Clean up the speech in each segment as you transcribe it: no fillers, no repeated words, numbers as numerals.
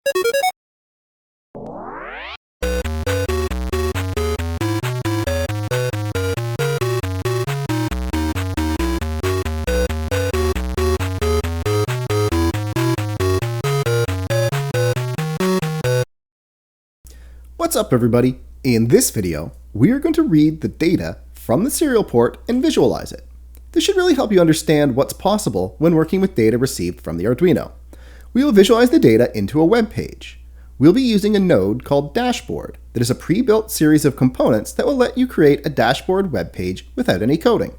What's up everybody? In this video, we are going to read the data from the serial port and visualize it. This should really help you understand what's possible when working with data received from the Arduino. We will visualize the data into a web page. We'll be using a node called Dashboard that is a pre-built series of components that will let you create a dashboard web page without any coding.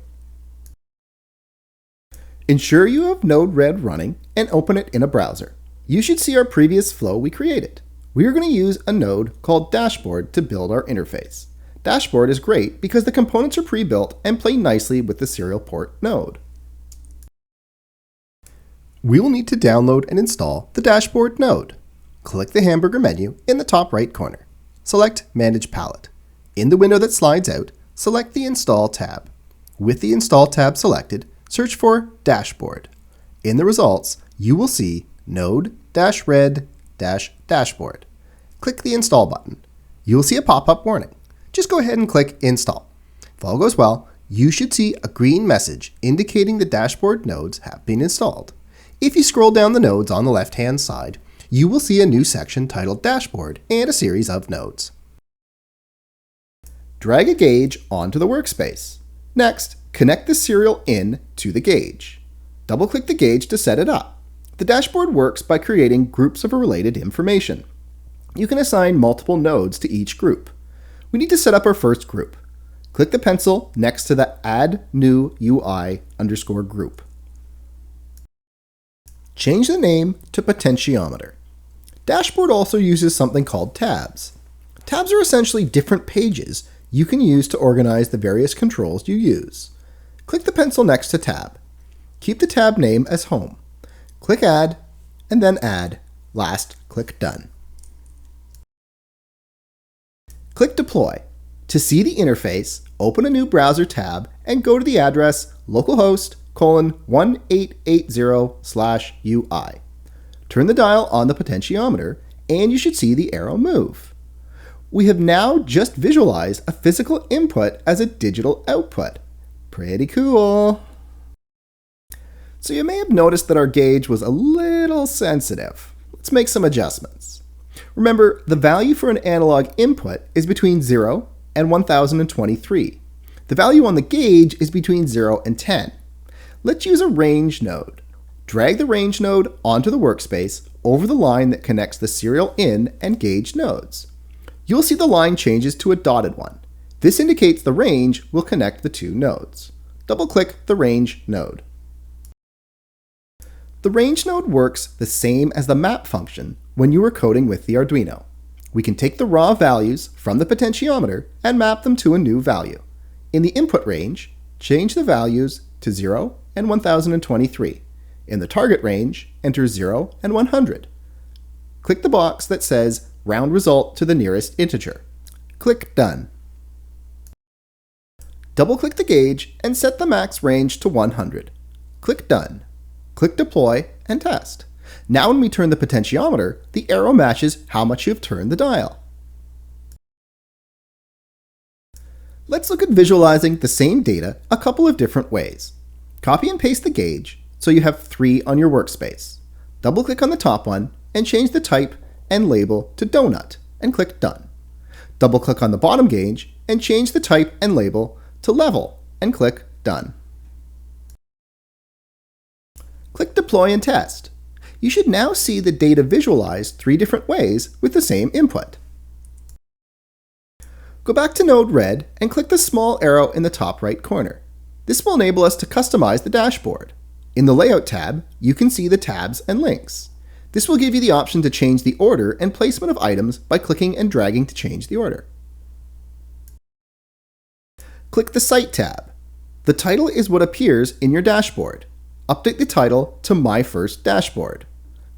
Ensure you have Node-RED running and open it in a browser. You should see our previous flow we created. We are going to use a node called Dashboard to build our interface. Dashboard is great because the components are pre-built and play nicely with the serial port node. We will need to download and install the Dashboard node. Click the hamburger menu in the top right corner. Select Manage Palette. In the window that slides out, select the Install tab. With the Install tab selected, search for Dashboard. In the results, you will see Node-Red-Dashboard. Click the Install button. You will see a pop-up warning. Just go ahead and click Install. If all goes well, you should see a green message indicating the Dashboard nodes have been installed. If you scroll down the nodes on the left-hand side, you will see a new section titled Dashboard and a series of nodes. Drag a gauge onto the workspace. Next, connect the serial in to the gauge. Double-click the gauge to set it up. The dashboard works by creating groups of related information. You can assign multiple nodes to each group. We need to set up our first group. Click the pencil next to the Add New UI_group. Change the name to Potentiometer. Dashboard also uses something called tabs. Tabs are essentially different pages you can use to organize the various controls you use. Click the pencil next to Tab. Keep the tab name as Home. Click Add, and then Add. Last, click Done. Click Deploy. To see the interface, open a new browser tab and go to the address localhost:1880/UI. Turn the dial on the potentiometer and you should see the arrow move. We have now just visualized a physical input as a digital output. Pretty cool. So you may have noticed that our gauge was a little sensitive. Let's make some adjustments. Remember, the value for an analog input is between 0 and 1023. The value on the gauge is between 0 and 10. Let's use a range node. Drag the range node onto the workspace over the line that connects the serial in and gauge nodes. You'll see the line changes to a dotted one. This indicates the range will connect the two nodes. Double-click the range node. The range node works the same as the map function when you are coding with the Arduino. We can take the raw values from the potentiometer and map them to a new value. In the input range, change the values to 0 and 1023. In the target range, enter 0 and 100. Click the box that says Round Result to the nearest integer. Click Done. Double-click the gauge and set the max range to 100. Click Done. Click Deploy and Test. Now when we turn the potentiometer, the arrow matches how much you've turned the dial. Let's look at visualizing the same data a couple of different ways. Copy and paste the gauge so you have 3 on your workspace. Double-click on the top one and change the type and label to Donut and click Done. Double-click on the bottom gauge and change the type and label to Level and click Done. Click Deploy and Test. You should now see the data visualized 3 different ways with the same input. Go back to Node-RED and click the small arrow in the top right corner. This will enable us to customize the dashboard. In the Layout tab, you can see the tabs and links. This will give you the option to change the order and placement of items by clicking and dragging to change the order. Click the Site tab. The title is what appears in your dashboard. Update the title to My First Dashboard.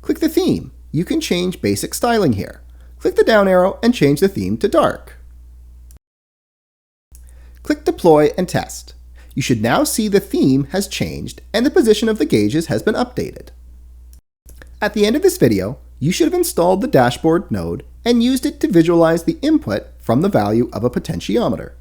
Click the theme. You can change basic styling here. Click the down arrow and change the theme to dark. Click Deploy and Test. You should now see the theme has changed and the position of the gauges has been updated. At the end of this video, you should have installed the dashboard node and used it to visualize the input from the value of a potentiometer.